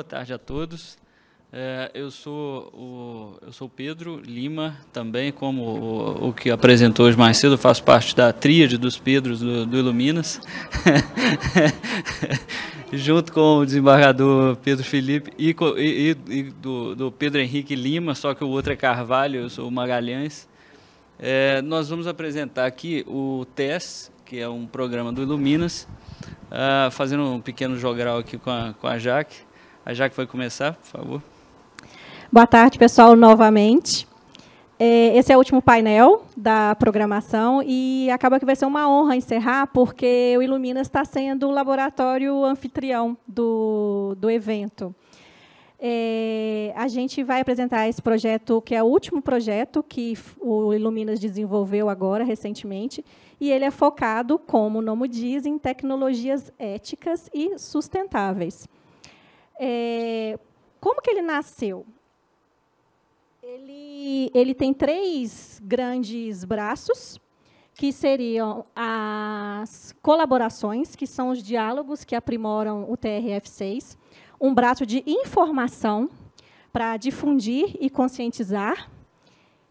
tarde a todos. Eu sou o Pedro Lima, também, como o que apresentou hoje mais cedo, eu faço parte da tríade dos Pedros do Iluminas, junto com o desembargador Pedro Felipe e do Pedro Henrique Lima, só que o outro é Carvalho, eu sou o Magalhães. Nós vamos apresentar aqui o TES, que é um programa do Iluminas, fazendo um pequeno jogral aqui com a Jaque. A Jaque vai começar, por favor. Boa tarde, pessoal, novamente. Esse é o último painel da programação e acaba que vai ser uma honra encerrar, porque o Iluminas está sendo o laboratório anfitrião do evento. A gente vai apresentar esse projeto, que é o último projeto que o Iluminas desenvolveu agora, recentemente, e ele é focado, como o nome diz, em tecnologias éticas e sustentáveis. Como que ele nasceu? Ele tem 3 grandes braços, que seriam as colaborações, que são os diálogos que aprimoram o TRF6, um braço de informação para difundir e conscientizar,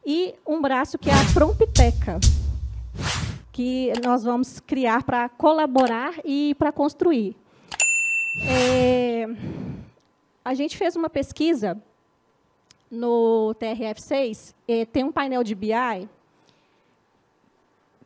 e um braço que é a prompteca, que nós vamos criar para colaborar e para construir. A gente fez uma pesquisa no TRF6, tem um painel de BI.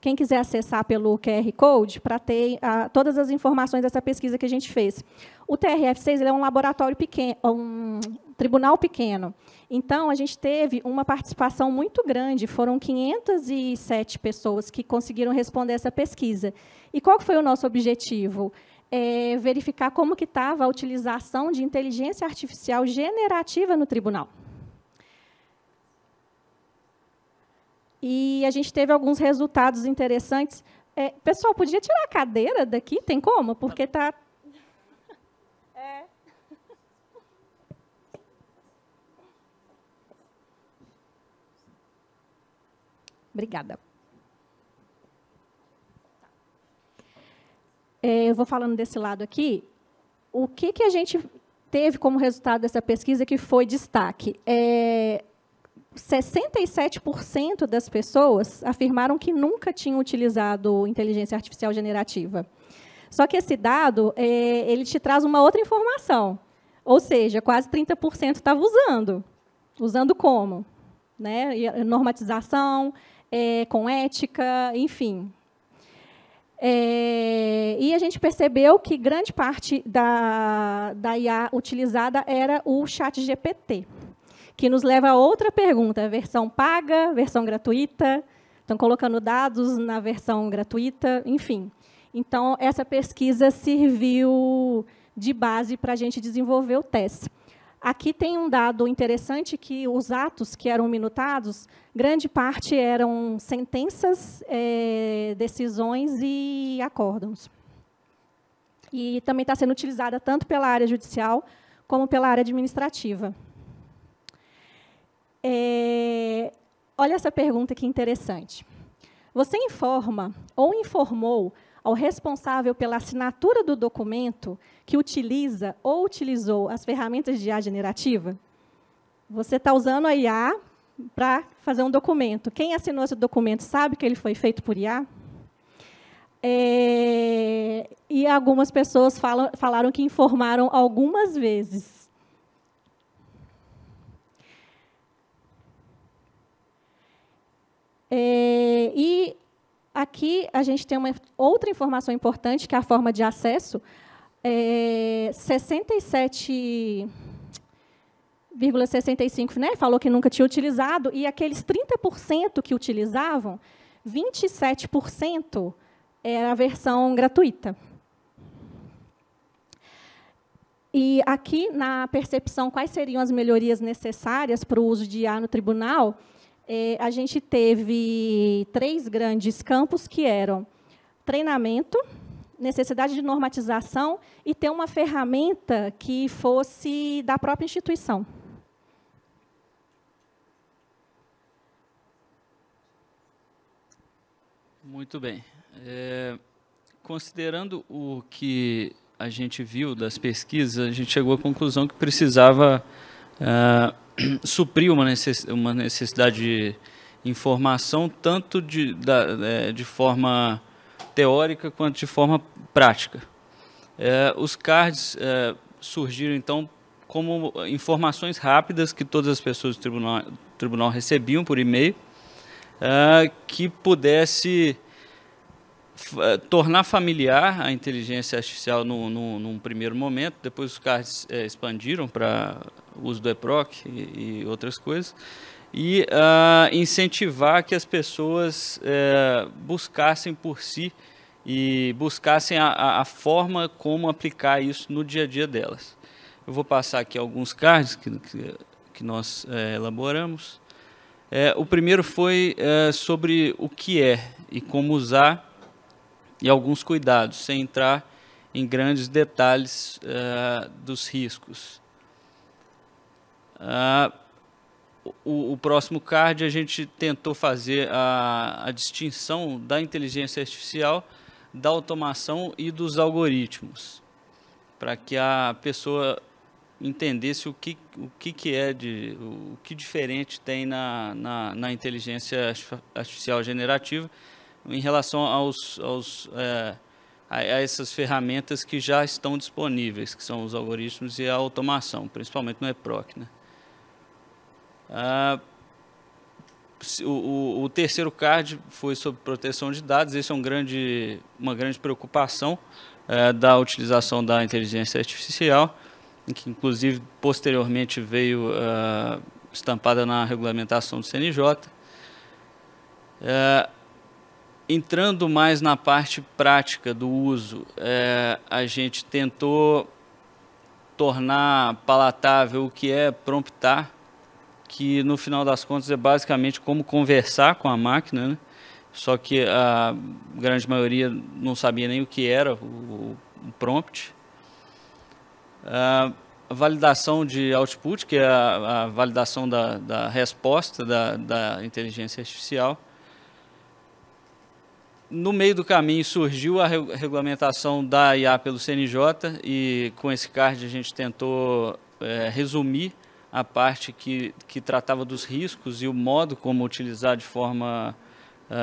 Quem quiser acessar pelo QR Code, para ter todas as informações dessa pesquisa que a gente fez. O TRF6 ele é um laboratório pequeno, um tribunal pequeno. Então, a gente teve uma participação muito grande, foram 507 pessoas que conseguiram responder essa pesquisa. E qual foi o nosso objetivo? Verificar como que estava a utilização de inteligência artificial generativa no tribunal. E a gente teve alguns resultados interessantes. Pessoal, podia tirar a cadeira daqui? Tem como? Porque está... Obrigada. Eu vou falando desse lado aqui. O que a gente teve como resultado dessa pesquisa que foi destaque? 67% das pessoas afirmaram que nunca tinham utilizado inteligência artificial generativa. Só que esse dado, ele te traz uma outra informação. Ou seja, quase 30% estava usando. Usando como? Né? Normatização, com ética, enfim. E a gente percebeu que grande parte da IA utilizada era o ChatGPT, que nos leva a outra pergunta: versão paga, versão gratuita? Estão colocando dados na versão gratuita, enfim. Então, essa pesquisa serviu de base para a gente desenvolver o teste. Aqui tem um dado interessante, que os atos que eram minutados, grande parte eram sentenças, decisões e acórdãos. E também está sendo utilizada tanto pela área judicial como pela área administrativa. Olha essa pergunta que interessante. Você informa ou informou ao responsável pela assinatura do documento que utiliza ou utilizou as ferramentas de IA generativa? Você está usando a IA para fazer um documento. Quem assinou esse documento sabe que ele foi feito por IA? E algumas pessoas falaram que informaram algumas vezes. E aqui a gente tem uma outra informação importante, que é a forma de acesso. 67,65%, né, falou que nunca tinha utilizado, e aqueles 30% que utilizavam, 27% era a versão gratuita. E aqui, na percepção, quais seriam as melhorias necessárias para o uso de IA no tribunal, a gente teve 3 grandes campos, que eram treinamento, necessidade de normatização e ter uma ferramenta que fosse da própria instituição. Muito bem. Considerando o que a gente viu das pesquisas, a gente chegou à conclusão que precisava suprir uma necessidade de informação, tanto de forma teórica quanto de forma prática. Os cards surgiram, então, como informações rápidas que todas as pessoas do tribunal recebiam por e-mail, que pudesse tornar familiar a inteligência artificial num primeiro momento. Depois os cards expandiram para o uso do EPROC e outras coisas, e incentivar que as pessoas buscassem por si e buscassem a forma como aplicar isso no dia a dia delas. Eu vou passar aqui alguns cards que nós elaboramos. O primeiro foi sobre o que é e como usar, e alguns cuidados, sem entrar em grandes detalhes dos riscos. O próximo card, a gente tentou fazer a distinção da inteligência artificial, da automação e dos algoritmos, para que a pessoa entendesse o que diferente tem na inteligência artificial generativa em relação a essas ferramentas que já estão disponíveis, que são os algoritmos e a automação, principalmente no EPROC, né? O terceiro card foi sobre proteção de dados. Esse é uma grande preocupação da utilização da inteligência artificial, que inclusive posteriormente veio estampada na regulamentação do CNJ. Entrando mais na parte prática do uso, a gente tentou tornar palatável o que é promptar, que no final das contas é basicamente como conversar com a máquina, né? Só que a grande maioria não sabia nem o que era o prompt. A validação de output, que é a validação da resposta da inteligência artificial. No meio do caminho surgiu a regulamentação da IA pelo CNJ, e com esse card a gente tentou resumir a parte que tratava dos riscos e o modo como utilizar de forma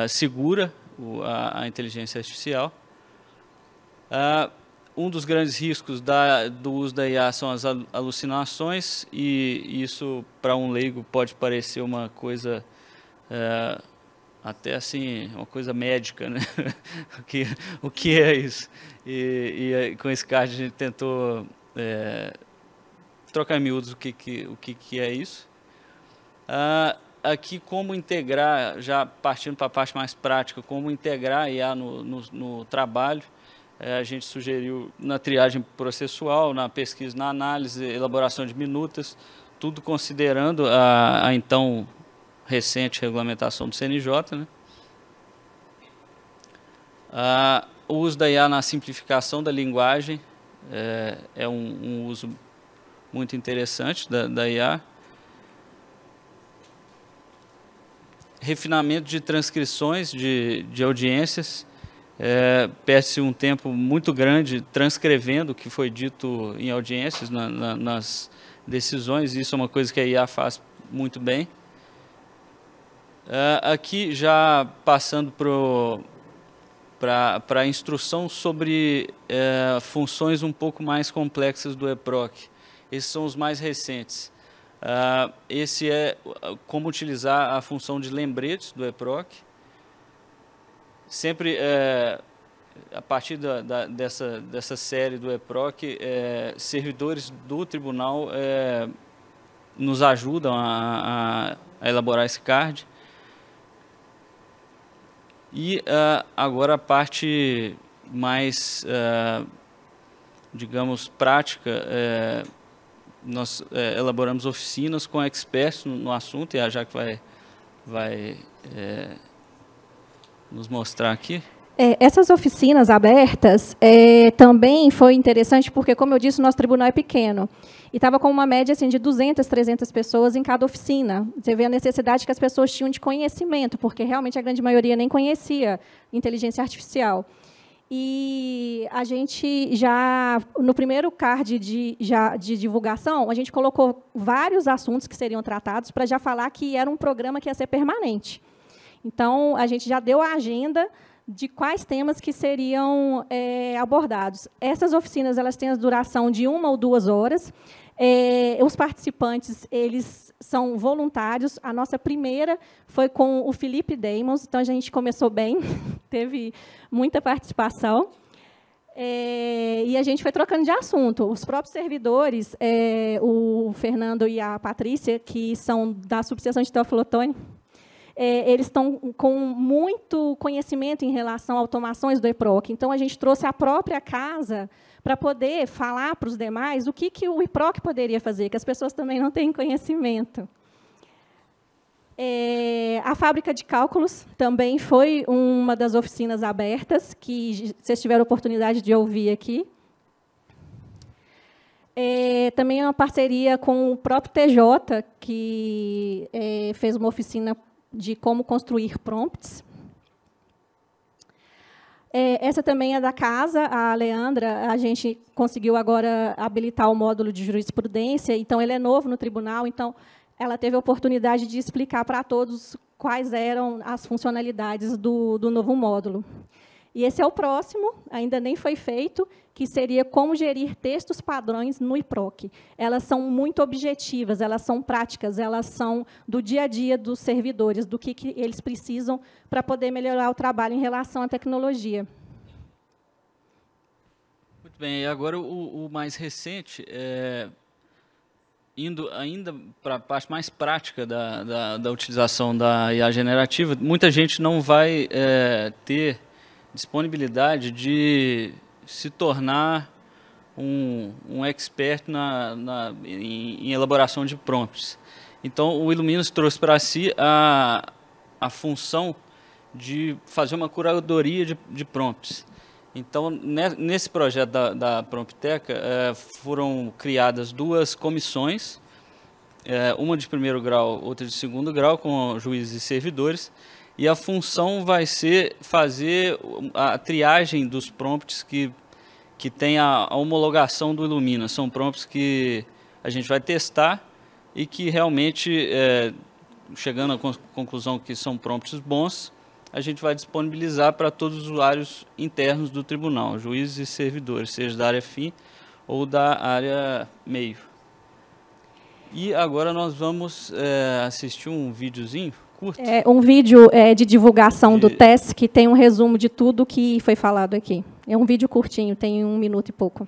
segura a inteligência artificial. Um dos grandes riscos do uso da IA são as alucinações, e isso para um leigo pode parecer uma coisa até assim, uma coisa médica, né? o que é isso? E com esse card a gente tentou trocar em miúdos o que é isso. Aqui, como integrar, já partindo para a parte mais prática, como integrar a IA no trabalho. A gente sugeriu na triagem processual, na pesquisa, na análise, elaboração de minutas, tudo considerando a então recente regulamentação do CNJ, né? O uso da IA na simplificação da linguagem é um uso muito interessante da IA. Refinamento de transcrições de audiências. Perde-se um tempo muito grande transcrevendo o que foi dito em audiências, nas decisões. Isso é uma coisa que a IA faz muito bem. Aqui, já passando para a instrução sobre funções um pouco mais complexas do EPROC. Esses são os mais recentes. Esse é como utilizar a função de lembretes do EPROC. Sempre, a partir dessa série do EPROC, servidores do tribunal nos ajudam a elaborar esse card. E agora a parte mais, digamos, prática. Nós elaboramos oficinas com experts no assunto, e a Jaque vai nos mostrar aqui. Essas oficinas abertas também foi interessante porque, como eu disse, o nosso tribunal é pequeno. E estava com uma média assim, de 200, 300 pessoas em cada oficina. Você vê a necessidade que as pessoas tinham de conhecimento, porque realmente a grande maioria nem conhecia inteligência artificial. E a gente já, no primeiro card de divulgação, a gente colocou vários assuntos que seriam tratados para já falar que era um programa que ia ser permanente. Então, a gente já deu a agenda de quais temas que seriam abordados. Essas oficinas elas têm a duração de 1 ou 2 horas. Os participantes eles são voluntários. A nossa primeira foi com o Felipe Deimos, então a gente começou bem, teve muita participação. E a gente foi trocando de assunto. Os próprios servidores, o Fernando e a Patrícia, que são da subseção de Teófilo Otoni, eles estão com muito conhecimento em relação a automações do EPROC. Então, a gente trouxe a própria casa para poder falar para os demais o que o EPROC poderia fazer, que as pessoas também não têm conhecimento. A fábrica de cálculos também foi uma das oficinas abertas, que vocês tiveram a oportunidade de ouvir aqui. Também é uma parceria com o próprio TJ, que fez uma oficina de como construir prompts. Essa também é da casa, a Leandra. A gente conseguiu agora habilitar o módulo de jurisprudência, então ele é novo no tribunal, então ela teve a oportunidade de explicar para todos quais eram as funcionalidades do novo módulo. E esse é o próximo, ainda nem foi feito, que seria como gerir textos padrões no EPROC. Elas são muito objetivas, elas são práticas, elas são do dia a dia dos servidores, do que eles precisam para poder melhorar o trabalho em relação à tecnologia. Muito bem, e agora o mais recente, indo ainda para a parte mais prática da utilização da IA generativa, muita gente não vai ter disponibilidade de se tornar um expert em elaboração de prompts. Então, o Illuminos trouxe para si a função de fazer uma curadoria de prompts. Então, nesse projeto da Prompteca, foram criadas 2 comissões, uma de primeiro grau, outra de segundo grau, com juízes e servidores, e a função vai ser fazer a triagem dos prompts que tem a homologação do Illumina. São prompts que a gente vai testar e que realmente, chegando à conclusão que são prompts bons, a gente vai disponibilizar para todos os usuários internos do tribunal, juízes e servidores, seja da área fim ou da área meio. E agora nós vamos assistir um videozinho curto. Um vídeo de divulgação do TESS, que tem um resumo de tudo que foi falado aqui. É um vídeo curtinho, tem 1 minuto e pouco.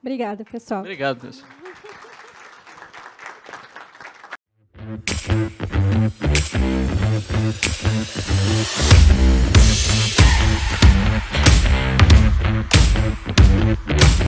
Obrigada, pessoal. Obrigado, pessoal.